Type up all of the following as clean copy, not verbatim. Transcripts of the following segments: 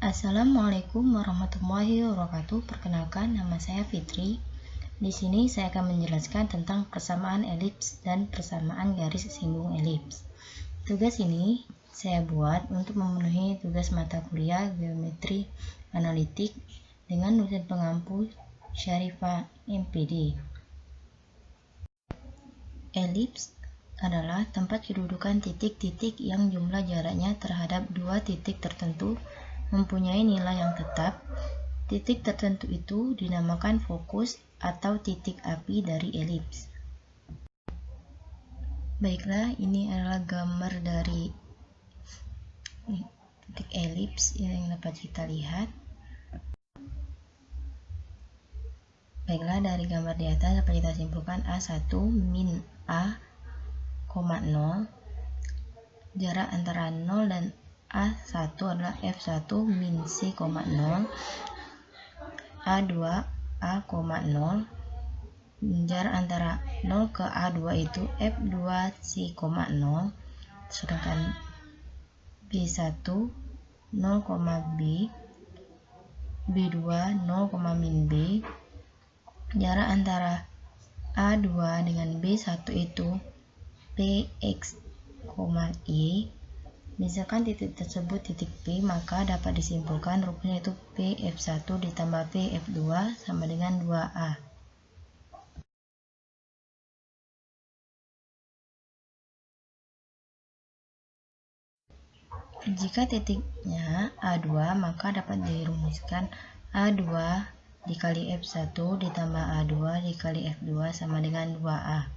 Assalamualaikum warahmatullahi wabarakatuh. Perkenalkan, nama saya Fitri. Di sini saya akan menjelaskan tentang persamaan elips dan persamaan garis singgung elips. Tugas ini saya buat untuk memenuhi tugas mata kuliah Geometri Analitik dengan dosen pengampu Syarifah MPD. Elips adalah tempat kedudukan titik-titik yang jumlah jaraknya terhadap dua titik tertentu mempunyai nilai yang tetap. Titik tertentu itu dinamakan fokus atau titik api dari elips. Baiklah, ini adalah gambar dari titik elips yang dapat kita lihat. Baiklah, dari gambar di atas dapat kita simpulkan A1 min A, 0, jarak antara 0 dan A1 adalah F1 min C, 0, A2 A, 0, jarak antara 0 ke A2 itu F2 C, 0, sedangkan B1 0, B, B2 0, min B, jarak antara A2 dengan B1 itu Px, Y. Misalkan titik tersebut titik P, maka dapat disimpulkan rumusnya itu Pf1 ditambah Pf2 sama dengan 2A. Jika titiknya A2, maka dapat dirumuskan A2 dikali F1 ditambah A2 dikali F2 sama dengan 2A.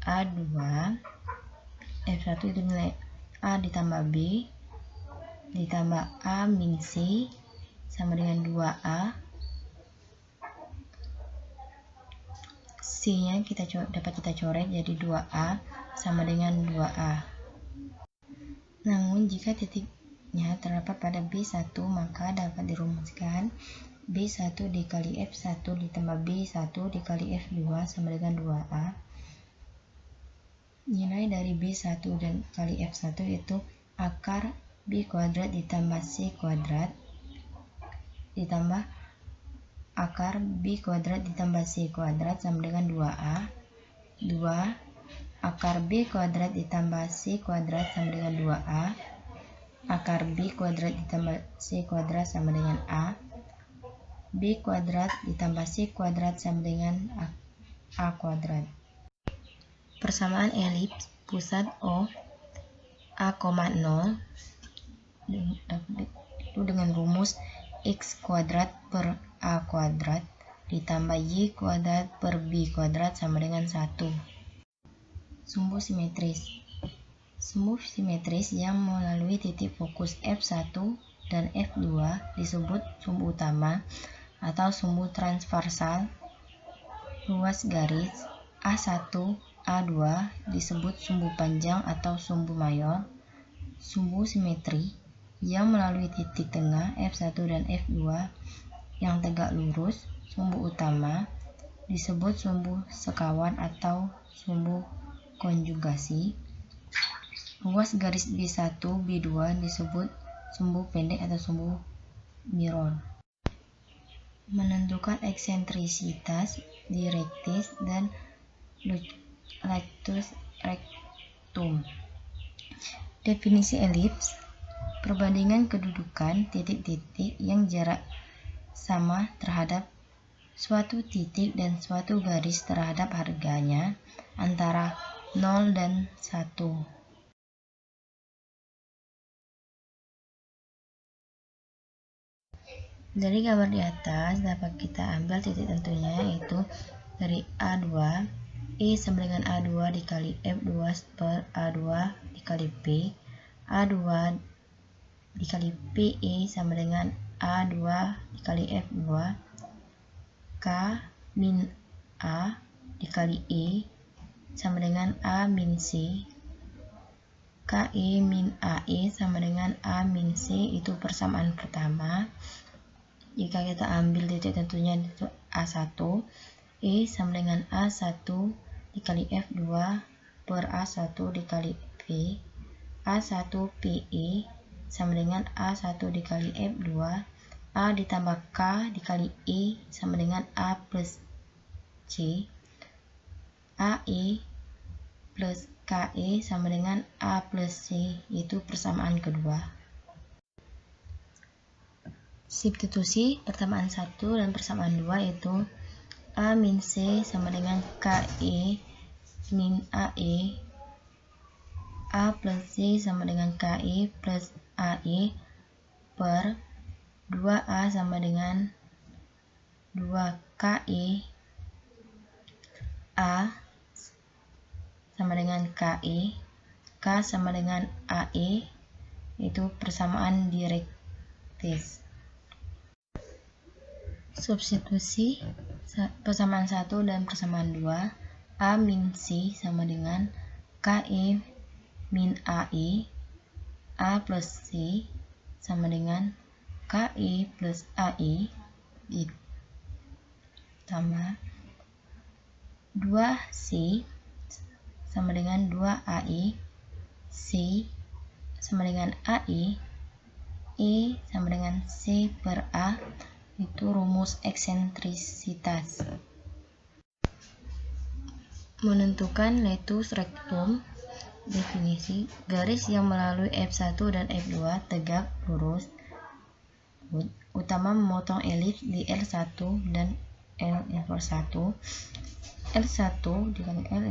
A2 F1 itu nilai A ditambah B ditambah A min C sama dengan 2A. C nya dapat kita coret jadi 2A sama dengan 2A. Namun jika titiknya terdapat pada B1, maka dapat dirumuskan B1 dikali F1 ditambah B1 dikali F2 sama dengan 2A. Nilai dari B1 dan kali F1 itu akar B kuadrat ditambah C kuadrat ditambah akar B kuadrat ditambah C kuadrat sama dengan 2A. 2 akar B kuadrat ditambah C kuadrat sama dengan 2A. Akar B kuadrat ditambah C kuadrat sama dengan A. B kuadrat ditambah C kuadrat sama dengan A kuadrat. Persamaan elips pusat O A,0 itu dengan rumus X kuadrat per A kuadrat ditambah Y kuadrat per B kuadrat sama dengan 1. Sumbu simetris. Sumbu simetris yang melalui titik fokus F1 dan F2 disebut sumbu utama atau sumbu transversal. Ruas garis A1 A2 disebut sumbu panjang atau sumbu mayor. Sumbu simetri yang melalui titik tengah F1 dan F2 yang tegak lurus, sumbu utama, disebut sumbu sekawan atau sumbu konjugasi. Ruas garis B1 B2 disebut sumbu pendek atau sumbu mirror. Menentukan eksentrisitas, direktis, dan latus rectum. Definisi elips: perbandingan kedudukan titik-titik yang jarak sama terhadap suatu titik dan suatu garis terhadap harganya antara 0 dan 1. Dari gambar di atas dapat kita ambil titik tentunya, yaitu dari A2 E sama dengan A2 dikali F2 per A2 dikali P. A2 dikali PE sama dengan A2 dikali F2. K min A dikali E sama dengan A min C. KE min AE sama dengan A min C, itu persamaan pertama. Jika kita ambil titik tentunya itu A1, E sama dengan A1 dikali F2 per A1 dikali P. A1 PE sama dengan A1 dikali F2, A ditambah K dikali E sama dengan A plus C, AE plus KE sama dengan A plus C, yaitu persamaan kedua. Substitusi persamaan 1 dan persamaan 2 yaitu A min C sama dengan KE min AE, A plus C sama dengan KE plus AE per 2A sama dengan 2KE, A sama dengan KE, K sama dengan AE, itu persamaan direktis. Substitusi persamaan 1 dan persamaan 2, A min C sama dengan KE min AE, A plus C sama dengan KE plus AE, ditambah 2C sama dengan 2AE, C sama dengan AE, E sama dengan C per A, itu rumus eksentrisitas. Menentukan letus rectum. Definisi: garis yang melalui F1 dan F2 tegak lurus, utama memotong elips di L1 dan L inverse 1. L1 dikali L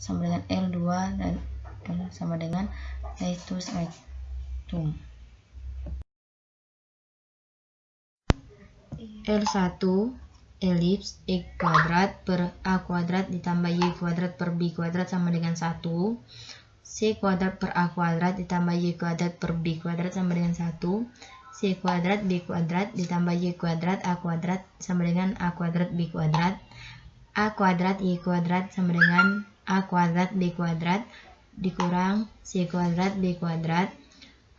sama dengan L2 dan L sama dengan letus rectum. L1 elips X kuadrat per A kuadrat ditambah Y kuadrat per B kuadrat sama dengan 1. C kuadrat per A kuadrat ditambah Y kuadrat per B kuadrat sama dengan 1. C kuadrat B kuadrat ditambah Y kuadrat A kuadrat sama dengan A kuadrat B kuadrat. A kuadrat Y kuadrat sama dengan A kuadrat B kuadrat dikurang C kuadrat B kuadrat.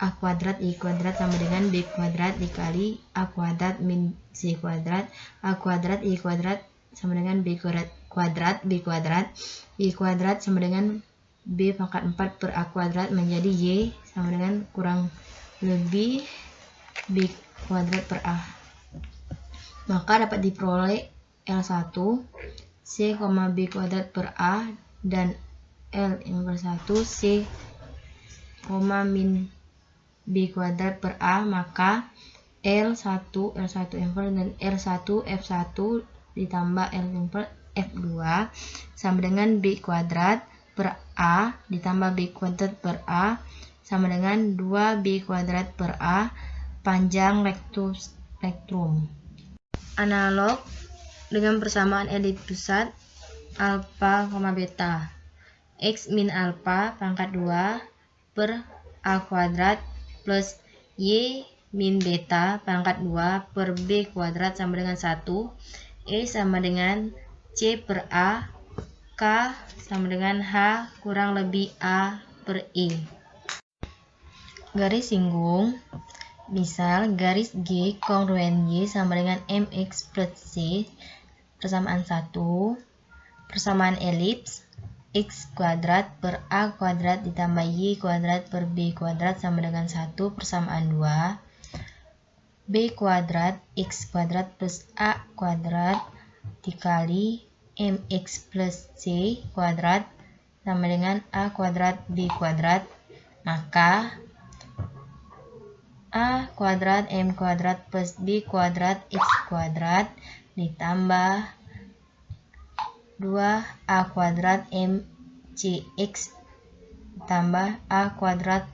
A kuadrat Y kuadrat sama dengan B kuadrat dikali A kuadrat min C kuadrat. A kuadrat Y kuadrat sama dengan B kuadrat B kuadrat. Y kuadrat sama dengan B pangkat 4 per A kuadrat menjadi Y sama dengan kurang lebih B kuadrat per A. Maka dapat diperoleh L1 C, B kuadrat per A dan L inverse 1 C, min B kuadrat per A, maka L1 inverse dan L1 F1 ditambah L inverse F2 sama dengan B kuadrat per A ditambah B kuadrat per A sama dengan 2B kuadrat per A panjang letus rectum. Analog dengan persamaan elips pusat alfa, beta. X min alfa pangkat 2 per A kuadrat plus Y min beta pangkat 2 per B kuadrat sama dengan 1. E sama dengan C per A, K sama dengan H kurang lebih A per E. Garis singgung. Misal garis G kongruen Y sama dengan MX plus C, persamaan 1. Persamaan elips X kuadrat per A kuadrat ditambah Y kuadrat per B kuadrat sama dengan 1, persamaan 2. B kuadrat X kuadrat plus A kuadrat dikali MX plus C kuadrat sama dengan A kuadrat B kuadrat, maka A kuadrat M kuadrat plus B kuadrat X kuadrat ditambah 2A kuadrat M CX tambah A kuadrat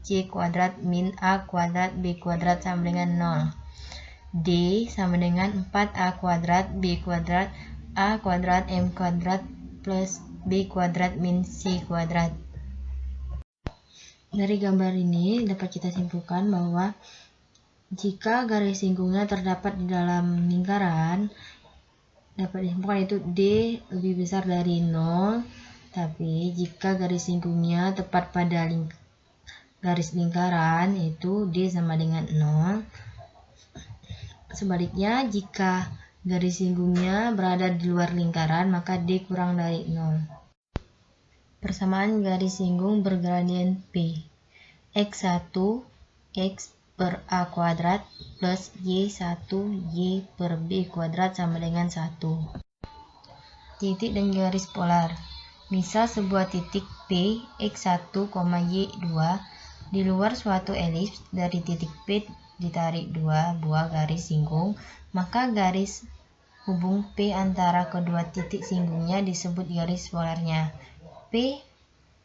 C kuadrat min A kuadrat B kuadrat sama dengan 0. D sama dengan 4A kuadrat B kuadrat A kuadrat M kuadrat plus B kuadrat min C kuadrat. Dari gambar ini dapat kita simpulkan bahwa jika garis singgungnya terdapat di dalam lingkaran, dapat disimpulkan itu D lebih besar dari 0. Tapi jika garis singgungnya tepat pada garis lingkaran, itu D sama dengan 0. Sebaliknya, jika garis singgungnya berada di luar lingkaran, maka D kurang dari 0. Persamaan garis singgung bergradien P. X1 X per A kuadrat plus Y1Y per B kuadrat sama dengan 1. Titik dan garis polar. Misal sebuah titik P, X1, Y2 di luar suatu elips dari titik P ditarik 2 buah garis singgung, maka garis hubung P antara kedua titik singgungnya disebut garis polarnya. P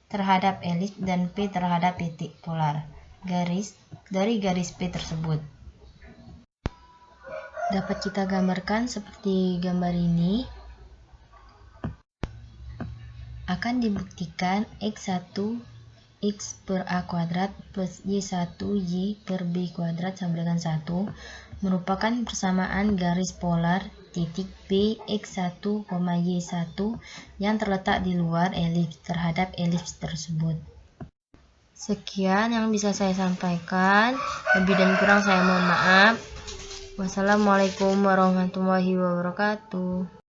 terhadap elips dan P terhadap titik polar dari garis P tersebut. Dapat kita gambarkan seperti gambar ini. Akan dibuktikan X1 X per A kuadrat plus Y1 Y per B kuadrat sama dengan 1 merupakan persamaan garis polar titik P X1, Y1 yang terletak di luar elips terhadap elips tersebut. Sekian yang bisa saya sampaikan, lebih dan kurang saya mohon maaf. Wassalamualaikum warahmatullahi wabarakatuh.